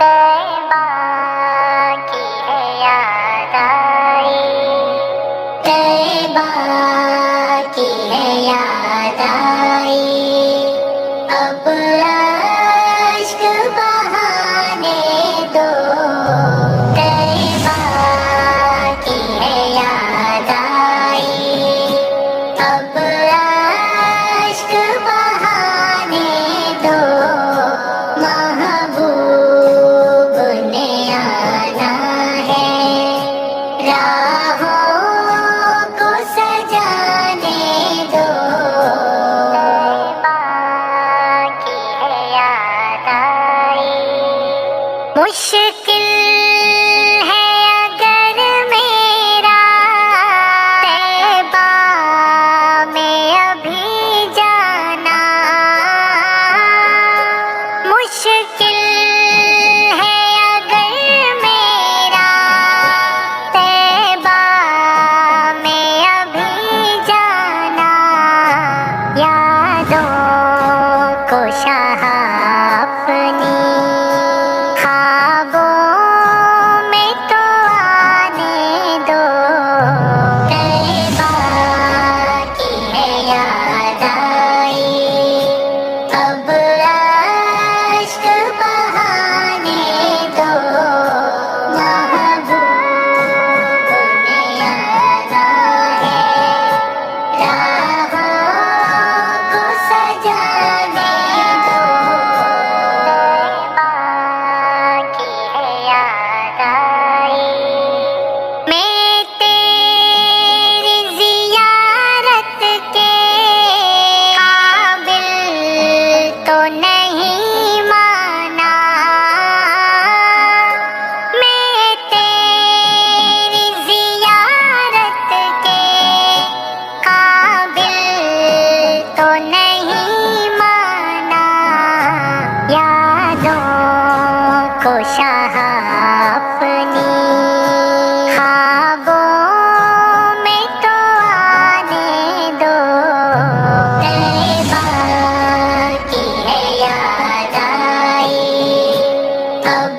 तैबा की है याद आई, तैबा की है याद आई। अब अश्क बहाने दो, तैबा की है याद आई। अब अश्क बहाने दो, महबूब ने आना है, राहों को सजाने दो। तैबा की है याद आई। मुश्किल है अगर मेरा तैबा में अभी जाना, मुश्किल है अगर मेरा तैबा में अभी जाना। यादों को शाह अपनी ख्वाबों में तो आने दो, तैबा की है याद आई। अब अश्क बहाने दो, महबूब ने आना है, राहों को सजाने दो। तैबा की है याद आई। मैं तेरी ज़ियारत के काबिल तो नहीं माना, मैं तेरी ज़ियारत के काबिल तो नहीं माना। यादों को शाह अपनी ख्वाबों में तो आने दो, तैबा की है याद आई। अब